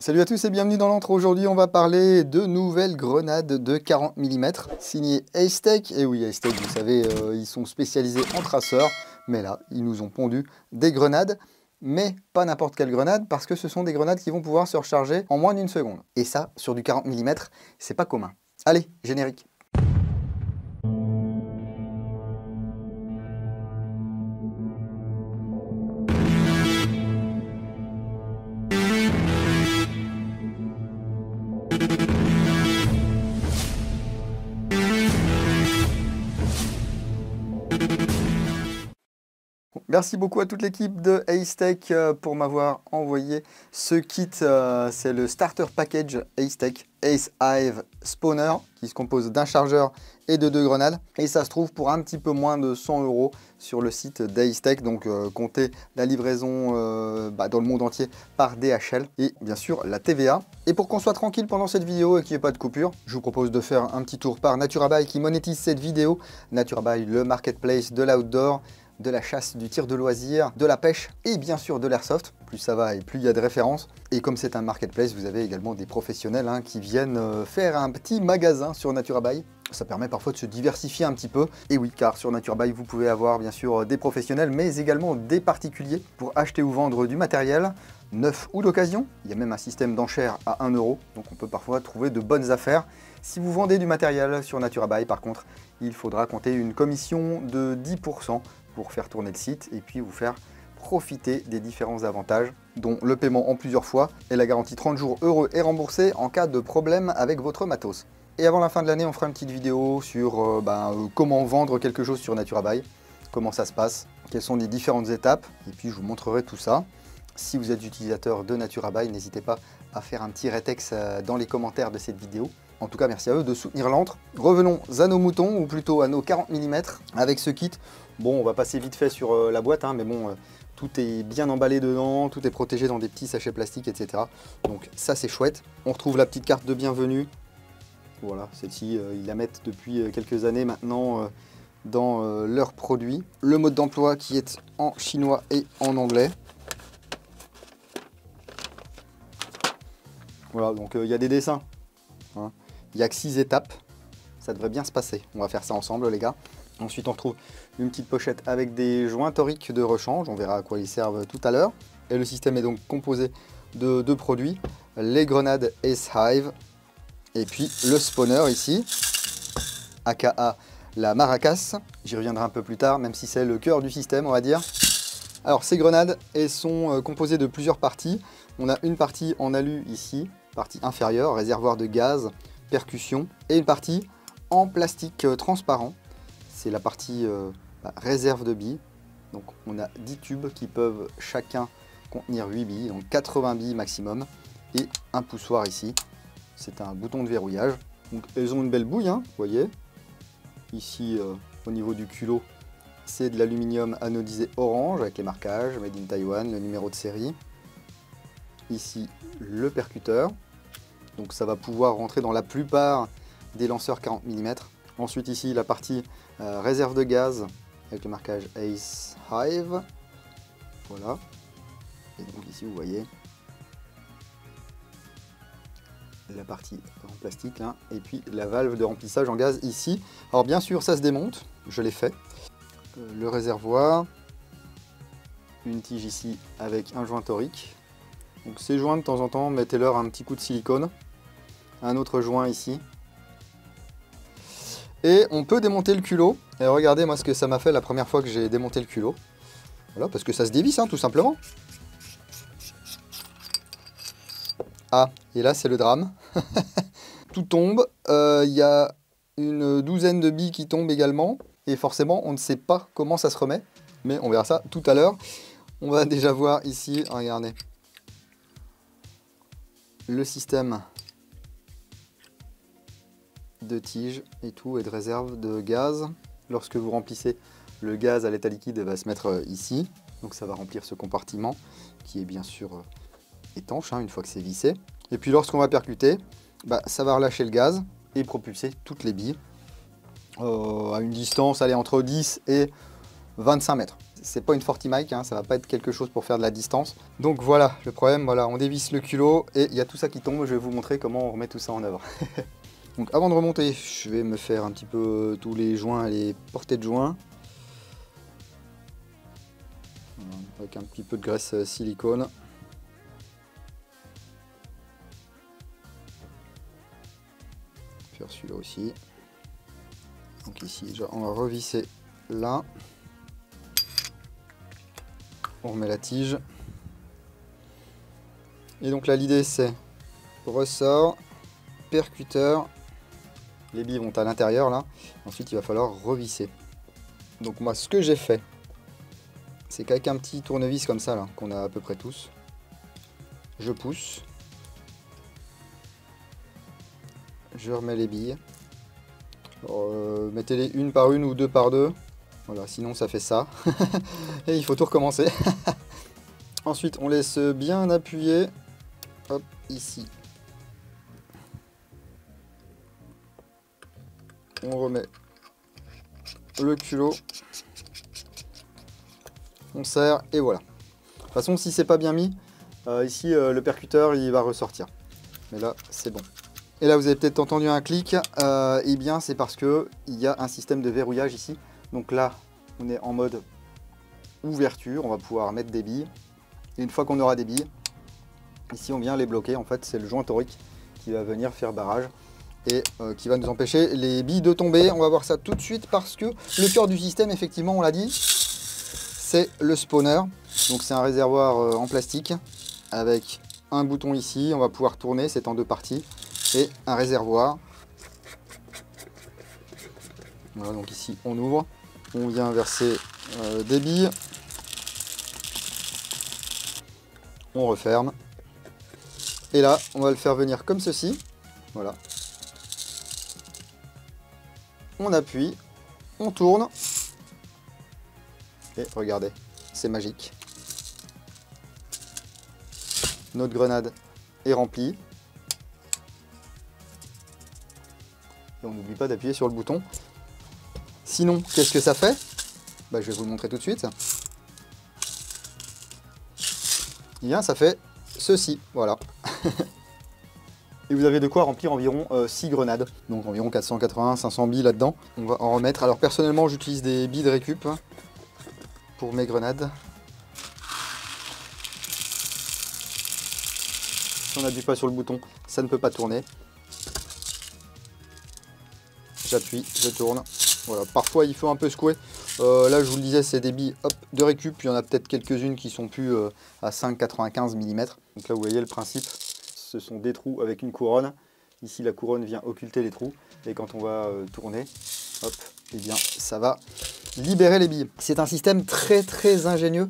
Salut à tous et bienvenue dans l'intro. Aujourd'hui, on va parler de nouvelles grenades de 40 mm signées Acetech. Et oui, Acetech, vous savez, ils sont spécialisés en traceurs. Mais là, ils nous ont pondu des grenades. Mais pas n'importe quelle grenade, parce que ce sont des grenades qui vont pouvoir se recharger en moins d'une seconde. Et ça, sur du 40 mm, c'est pas commun. Allez, générique. Merci beaucoup à toute l'équipe de Acetech pour m'avoir envoyé ce kit. C'est le Starter Package Acetech Ace Hive Spawner qui se compose d'un chargeur et de 2 grenades. Et ça se trouve pour un petit peu moins de 100 € sur le site d'Acetech. Donc comptez la livraison dans le monde entier par DHL et bien sûr la TVA. Et pour qu'on soit tranquille pendant cette vidéo et qu'il n'y ait pas de coupure, je vous propose de faire un petit tour par NaturaBuy qui monétise cette vidéo. NaturaBuy, le marketplace de l'outdoor, de la chasse, du tir de loisir, de la pêche et bien sûr de l'airsoft. Plus ça va et plus il y a de références. Et comme c'est un marketplace, vous avez également des professionnels qui viennent faire un petit magasin sur NaturaBuy. Ça permet parfois de se diversifier un petit peu. Et oui, car sur NaturaBuy, vous pouvez avoir bien sûr des professionnels, mais également des particuliers pour acheter ou vendre du matériel neuf ou d'occasion. Il y a même un système d'enchères à 1 €, donc on peut parfois trouver de bonnes affaires. Si vous vendez du matériel sur NaturaBuy, par contre, il faudra compter une commission de 10% pour faire tourner le site et puis vous faire profiter des différents avantages, dont le paiement en plusieurs fois et la garantie 30 jours heureux et remboursée en cas de problème avec votre matos. Et avant la fin de l'année, on fera une petite vidéo sur comment vendre quelque chose sur NaturaBuy, comment ça se passe, quelles sont les différentes étapes, et puis je vous montrerai tout ça. Si vous êtes utilisateur de NaturaBuy, n'hésitez pas à faire un petit rétex dans les commentaires de cette vidéo. En tout cas, merci à eux de soutenir l'antre. Revenons à nos moutons, ou plutôt à nos 40 mm avec ce kit. Bon, on va passer vite fait sur la boîte, mais bon, tout est bien emballé dedans, tout est protégé dans des petits sachets plastiques, etc. Donc ça, c'est chouette. On retrouve la petite carte de bienvenue. Voilà, celle-ci, ils la mettent depuis quelques années maintenant dans leurs produits. Le mode d'emploi qui est en chinois et en anglais. Voilà, donc il y a des dessins. Il n'y a que 6 étapes. Ça devrait bien se passer. On va faire ça ensemble, les gars. Ensuite, on retrouve une petite pochette avec des joints toriques de rechange. On verra à quoi ils servent tout à l'heure. Et le système est donc composé de 2 produits. Les grenades Ace Hive. Et puis le spawner ici. aka la maracas. J'y reviendrai un peu plus tard, même si c'est le cœur du système, on va dire. Alors, ces grenades, elles sont composées de plusieurs parties. On a une partie en alu ici, partie inférieure, réservoir de gaz, percussion. Et une partie en plastique transparent. C'est la partie réserve de billes. Donc on a 10 tubes qui peuvent chacun contenir 8 billes, donc 80 billes maximum. Et un poussoir ici. C'est un bouton de verrouillage. Donc elles ont une belle bouille, vous voyez. Ici, au niveau du culot, c'est de l'aluminium anodisé orange avec les marquages, Made in Taiwan, le numéro de série. Ici, le percuteur. Donc ça va pouvoir rentrer dans la plupart des lanceurs 40 mm. Ensuite ici, la partie réserve de gaz avec le marquage Ace Hive. Voilà. Et donc ici, vous voyez la partie en plastique, et puis la valve de remplissage en gaz ici. Alors bien sûr, ça se démonte, je l'ai fait. Le réservoir, une tige ici avec un joint torique. Donc ces joints, de temps en temps, mettez-leur un petit coup de silicone. Un autre joint ici. Et on peut démonter le culot. Et regardez moi ce que ça m'a fait la première fois que j'ai démonté le culot. Voilà, parce que ça se dévisse, tout simplement. Ah, et là c'est le drame. Tout tombe. Il y a une douzaine de billes qui tombent également. Et forcément, on ne sait pas comment ça se remet. Mais on verra ça tout à l'heure. On va déjà voir ici, regardez. Le système de tige et tout, et de réserve de gaz. Lorsque vous remplissez le gaz à l'état liquide, il va se mettre ici. Donc ça va remplir ce compartiment qui est bien sûr étanche une fois que c'est vissé. Et puis lorsqu'on va percuter, ça va relâcher le gaz et propulser toutes les billes à une distance entre 10 et 25 mètres. c'est pas une Fortimike, hein, ça va pas être quelque chose pour faire de la distance. Donc voilà, le problème, voilà, on dévisse le culot et il y a tout ça qui tombe. Je vais vous montrer comment on remet tout ça en œuvre. Donc avant de remonter, je vais me faire un petit peu tous les joints, les portées de joints. Avec un petit peu de graisse silicone. Faire celui-là aussi. Donc ici, déjà, on va revisser là. On remet la tige. Et donc là, l'idée c'est ressort, percuteur. Les billes vont à l'intérieur là. Ensuite, il va falloir revisser. Donc moi, ce que j'ai fait, c'est qu'avec un petit tournevis comme ça là, qu'on a à peu près tous, je pousse. Je remets les billes. Mettez-les une par une ou deux par deux. Voilà, sinon ça fait ça. Et il faut tout recommencer. Ensuite, on laisse bien appuyer. Hop, ici. On remet le culot. On serre et voilà. De toute façon, si c'est pas bien mis, ici le percuteur il va ressortir. Mais là, c'est bon. Et là, vous avez peut-être entendu un clic. Eh bien, c'est parce que il y a un système de verrouillage ici. Donc là, on est en mode ouverture. On va pouvoir mettre des billes. Et une fois qu'on aura des billes, ici, on vient les bloquer. En fait, c'est le joint torique qui va venir faire barrage et qui va nous empêcher les billes de tomber. On va voir ça tout de suite parce que le cœur du système, effectivement, on l'a dit, c'est le spawner. Donc, c'est un réservoir en plastique avec un bouton ici. On va pouvoir tourner. C'est en deux parties. Et un réservoir. Voilà, donc ici on ouvre, on vient verser des billes, on referme, et là on va le faire venir comme ceci, voilà. On appuie, on tourne, et regardez, c'est magique. Notre grenade est remplie. Et on n'oublie pas d'appuyer sur le bouton. Sinon, qu'est-ce que ça fait? Je vais vous le montrer tout de suite. Eh bien, ça fait ceci, voilà. Et vous avez de quoi remplir environ 6 grenades. Donc environ 480-500 billes là-dedans. On va en remettre. Alors personnellement, j'utilise des billes de récup pour mes grenades. Si on n'appuie pas sur le bouton, ça ne peut pas tourner. J'appuie, je tourne. Voilà, parfois il faut un peu secouer. Là je vous le disais, c'est des billes hop, de récup. Il y en a peut-être quelques-unes qui sont plus à 5,95 mm. Donc là vous voyez le principe, ce sont des trous avec une couronne. Ici la couronne vient occulter les trous. Et quand on va tourner, hop, et bien ça va libérer les billes. C'est un système très ingénieux.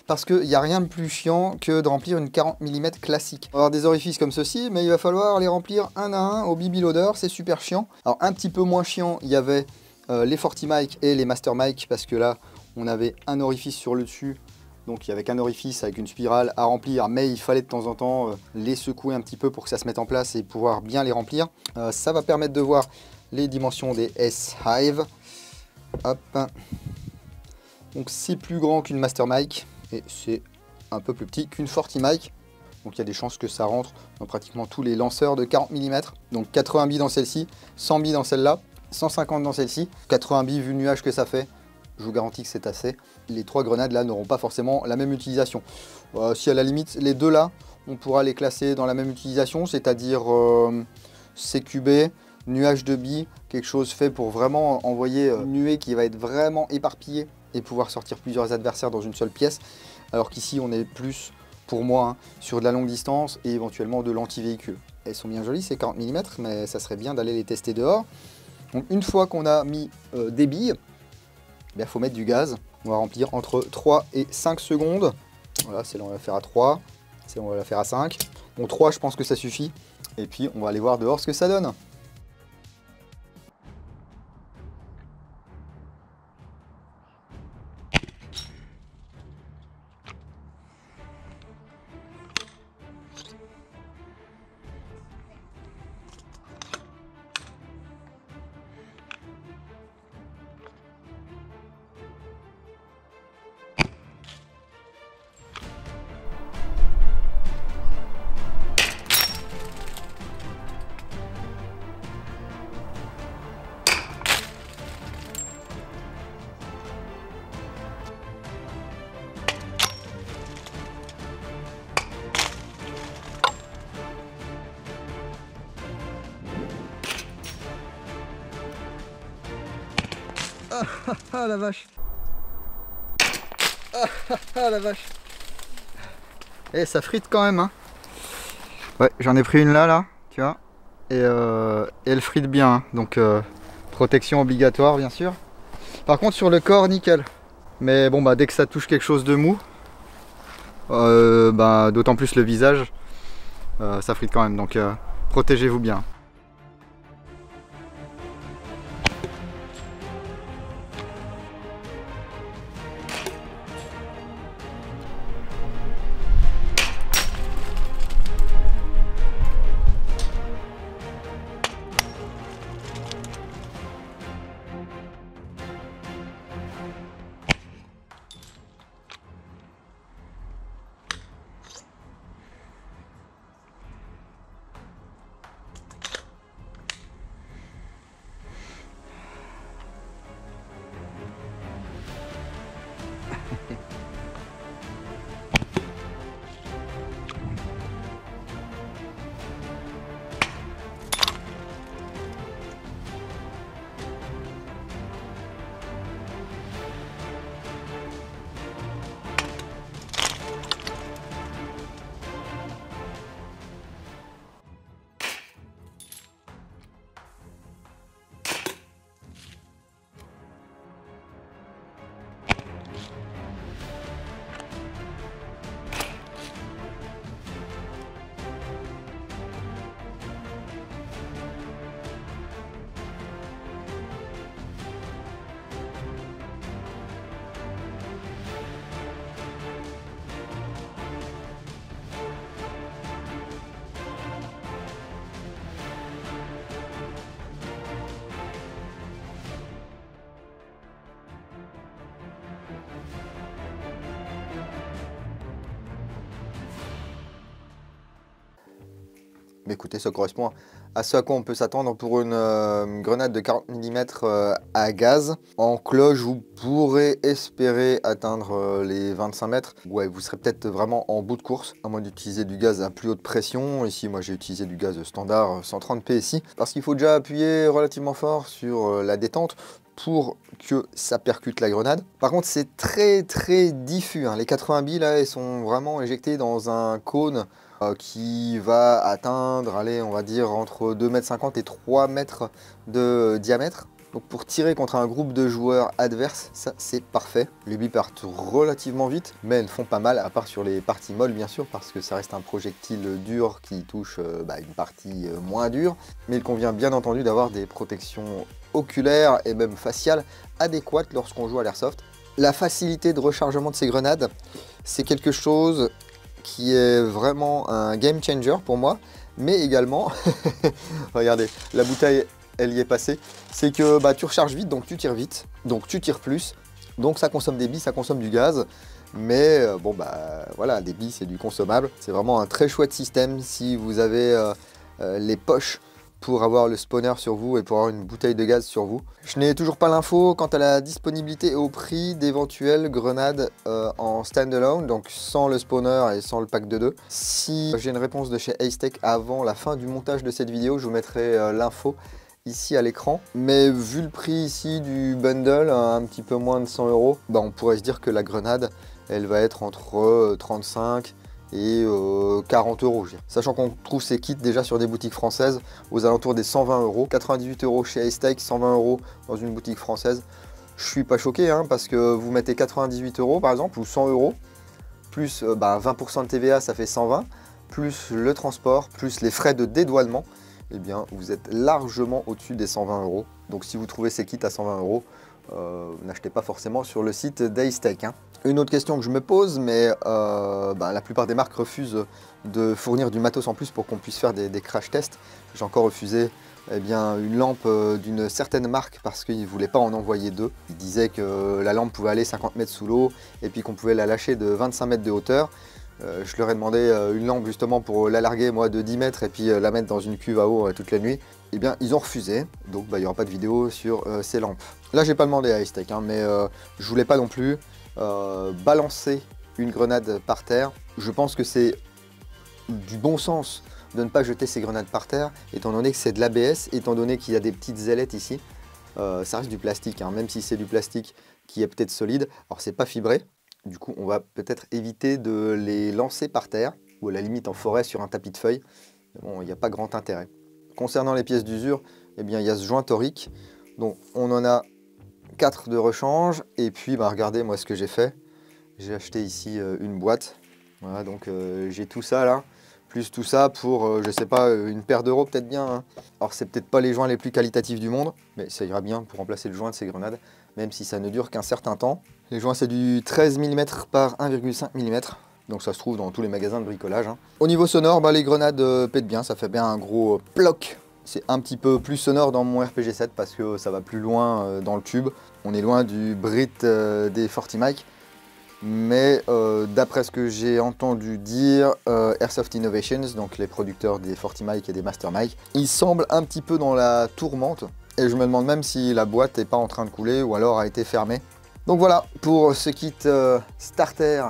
Parce qu'il n'y a rien de plus chiant que de remplir une 40 mm classique. On va avoir des orifices comme ceci, mais il va falloir les remplir un à un au BB Loader, c'est super chiant. Alors un petit peu moins chiant, il y avait les Fortimike et les Mastermike, parce que là, on avait un orifice sur le dessus, donc il y avait qu'un orifice avec une spirale à remplir, mais il fallait de temps en temps les secouer un petit peu pour que ça se mette en place et pouvoir bien les remplir. Ça va permettre de voir les dimensions des S-Hive. Hop. Donc c'est plus grand qu'une Mastermike. Et c'est un peu plus petit qu'une Fortimike. Donc il y a des chances que ça rentre dans pratiquement tous les lanceurs de 40 mm. Donc 80 billes dans celle-ci, 100 billes dans celle-là, 150 dans celle-ci. 80 billes vu le nuage que ça fait, je vous garantis que c'est assez. Les trois grenades là n'auront pas forcément la même utilisation. Si à la limite les deux là, on pourra les classer dans la même utilisation, c'est-à-dire CQB, nuage de billes, quelque chose fait pour vraiment envoyer une nuée qui va être vraiment éparpillée et pouvoir sortir plusieurs adversaires dans une seule pièce, alors qu'ici on est plus, pour moi, sur de la longue distance et éventuellement de l'anti-véhicule. Elles sont bien jolies ces 40 mm, mais ça serait bien d'aller les tester dehors. Donc une fois qu'on a mis des billes, il faut mettre du gaz. On va remplir entre 3 et 5 secondes. Voilà, celle-là on va la faire à 3, celle-là on va la faire à 5. Bon 3 je pense que ça suffit. Et puis on va aller voir dehors ce que ça donne. Ah la vache. Ah la vache. Et ça frite quand même, hein. Ouais, j'en ai pris une là, tu vois. Et elle frite bien, hein. Donc protection obligatoire bien sûr. Par contre sur le corps, nickel. Mais bon, bah dès que ça touche quelque chose de mou, bah, d'autant plus le visage, ça frite quand même. Donc protégez-vous bien. Mais écoutez, ça correspond à ce à quoi on peut s'attendre pour une grenade de 40 mm à gaz. En cloche, vous pourrez espérer atteindre les 25 mètres. Ouais, vous serez peut-être vraiment en bout de course, à moins d'utiliser du gaz à plus haute pression. Ici, moi, j'ai utilisé du gaz standard 130 PSI, parce qu'il faut déjà appuyer relativement fort sur la détente pour que ça percute la grenade. Par contre, c'est très diffus, hein. Les 80 billes, là, elles sont vraiment éjectées dans un cône qui va atteindre, allez, on va dire entre 2,50 m et 3 mètres de diamètre. Donc pour tirer contre un groupe de joueurs adverses, ça c'est parfait. Les billes partent relativement vite, mais elles font pas mal, à part sur les parties molles bien sûr, parce que ça reste un projectile dur qui touche une partie moins dure. Mais il convient bien entendu d'avoir des protections oculaires et même faciales adéquates lorsqu'on joue à l'airsoft. La facilité de rechargement de ces grenades, c'est quelque chose qui est vraiment un game changer pour moi, mais également, regardez, la bouteille, elle y est passée, c'est que bah, tu recharges vite, donc tu tires vite, donc tu tires plus, donc ça consomme des billes, ça consomme du gaz, mais bon bah voilà, des billes c'est du consommable, c'est vraiment un très chouette système si vous avez les poches pour avoir le spawner sur vous et pour avoir une bouteille de gaz sur vous. Je n'ai toujours pas l'info quant à la disponibilité et au prix d'éventuelles grenades en standalone, donc sans le spawner et sans le pack de 2. Si j'ai une réponse de chez Acetech avant la fin du montage de cette vidéo, je vous mettrai l'info ici à l'écran. Mais vu le prix ici du bundle, un petit peu moins de 100 €, bah on pourrait se dire que la grenade, elle va être entre 35 et 40 €, sachant qu'on trouve ces kits déjà sur des boutiques françaises aux alentours des 120 €, 98 € chez Acetech, 120 € dans une boutique française. Je suis pas choqué hein, parce que vous mettez 98 € par exemple ou 100 €, plus 20% de TVA, ça fait 120, plus le transport, plus les frais de dédouanement, eh bien vous êtes largement au-dessus des 120 €. Donc si vous trouvez ces kits à 120 €, n'achetez pas forcément sur le site d'Acetech, hein. Une autre question que je me pose, mais la plupart des marques refusent de fournir du matos en plus pour qu'on puisse faire des crash tests. J'ai encore refusé une lampe d'une certaine marque parce qu'ils ne voulaient pas en envoyer deux. Ils disaient que la lampe pouvait aller 50 mètres sous l'eau et puis qu'on pouvait la lâcher de 25 mètres de hauteur. Je leur ai demandé une lampe justement pour la larguer moi de 10 mètres et puis la mettre dans une cuve à eau toute la nuit. Eh bien ils ont refusé, donc il n'y aura pas de vidéo sur ces lampes. Là j'ai pas demandé à Acetech, hein, mais je voulais pas non plus balancer une grenade par terre. Je pense que c'est du bon sens de ne pas jeter ces grenades par terre, étant donné que c'est de l'ABS, étant donné qu'il y a des petites ailettes ici. Ça reste du plastique, hein, même si c'est du plastique qui est peut-être solide. Alors c'est pas fibré, du coup on va peut-être éviter de les lancer par terre ou à la limite en forêt sur un tapis de feuilles. Bon, il n'y a pas grand intérêt. Concernant les pièces d'usure, eh bien il y a ce joint torique. Donc on en a 4 de rechange. Et puis bah, regardez moi ce que j'ai fait. J'ai acheté ici une boîte. Voilà, donc j'ai tout ça là. Plus tout ça pour, je sais pas, une paire d'euros peut-être bien. Hein. Alors c'est peut-être pas les joints les plus qualitatifs du monde, mais ça ira bien pour remplacer le joint de ces grenades, même si ça ne dure qu'un certain temps. Les joints c'est du 13 mm par 1,5 mm, donc ça se trouve dans tous les magasins de bricolage. Hein. Au niveau sonore, bah, les grenades pètent bien, ça fait bien un gros ploc. C'est un petit peu plus sonore dans mon RPG7 parce que ça va plus loin dans le tube. On est loin du Brit des Fortimike. Mais d'après ce que j'ai entendu dire, Airsoft Innovations, donc les producteurs des Fortimike et des Mastermike, ils semblent un petit peu dans la tourmente. Et je me demande même si la boîte n'est pas en train de couler ou alors a été fermée. Donc voilà pour ce kit starter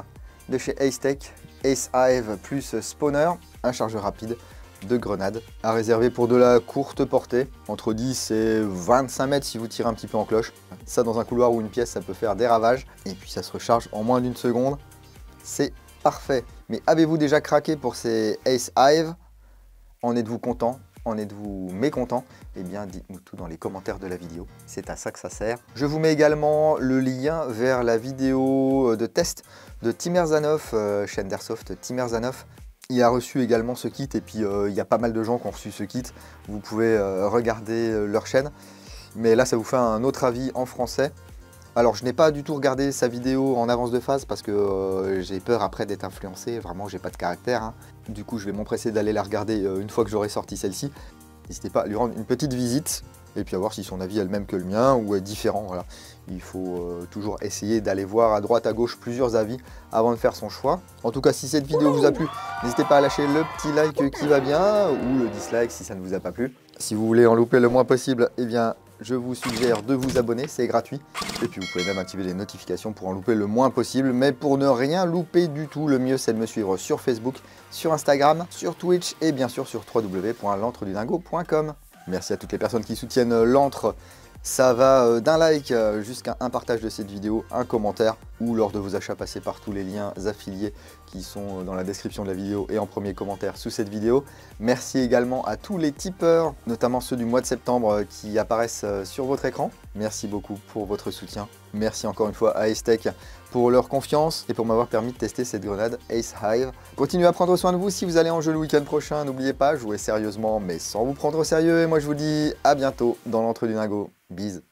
de chez Acetech, Ace Hive plus Spawner, un chargeur rapide de grenades à réserver pour de la courte portée, entre 10 et 25 mètres si vous tirez un petit peu en cloche. Ça dans un couloir ou une pièce, ça peut faire des ravages et puis ça se recharge en moins d'une seconde. C'est parfait. Mais avez-vous déjà craqué pour ces Ace Hive? En êtes-vous content? En êtes-vous mécontent? Eh bien dites-nous tout dans les commentaires de la vidéo, c'est à ça que ça sert. Je vous mets également le lien vers la vidéo de test de Timerzanov, chaîne d'Airsoft Timerzanov. Il a reçu également ce kit et puis il y a pas mal de gens qui ont reçu ce kit. Vous pouvez regarder leur chaîne. Mais là, ça vous fait un autre avis en français. Alors, je n'ai pas du tout regardé sa vidéo en avance de phase parce que j'ai peur après d'être influencé. Vraiment, j'ai pas de caractère. Hein. Du coup, je vais m'empresser d'aller la regarder une fois que j'aurai sorti celle-ci. N'hésitez pas à lui rendre une petite visite et puis à voir si son avis est le même que le mien ou est différent. Voilà. Il faut toujours essayer d'aller voir à droite, à gauche plusieurs avis avant de faire son choix. En tout cas, si cette vidéo vous a plu, n'hésitez pas à lâcher le petit like qui va bien ou le dislike si ça ne vous a pas plu. Si vous voulez en louper le moins possible, eh bien, je vous suggère de vous abonner, c'est gratuit. Et puis vous pouvez même activer les notifications pour en louper le moins possible. Mais pour ne rien louper du tout, le mieux c'est de me suivre sur Facebook, sur Instagram, sur Twitch et bien sûr sur www.l'antredudingo.com. Merci à toutes les personnes qui soutiennent l'antre. Ça va d'un like jusqu'à un partage de cette vidéo, un commentaire ou lors de vos achats passez par tous les liens affiliés qui sont dans la description de la vidéo et en premier commentaire sous cette vidéo. Merci également à tous les tipeurs, notamment ceux du mois de septembre qui apparaissent sur votre écran. Merci beaucoup pour votre soutien. Merci encore une fois à Acetech pour leur confiance et pour m'avoir permis de tester cette grenade Ace Hive. Continuez à prendre soin de vous si vous allez en jeu le week-end prochain. N'oubliez pas, jouez sérieusement mais sans vous prendre au sérieux. Et moi je vous dis à bientôt dans l'entre du dingo. Bise.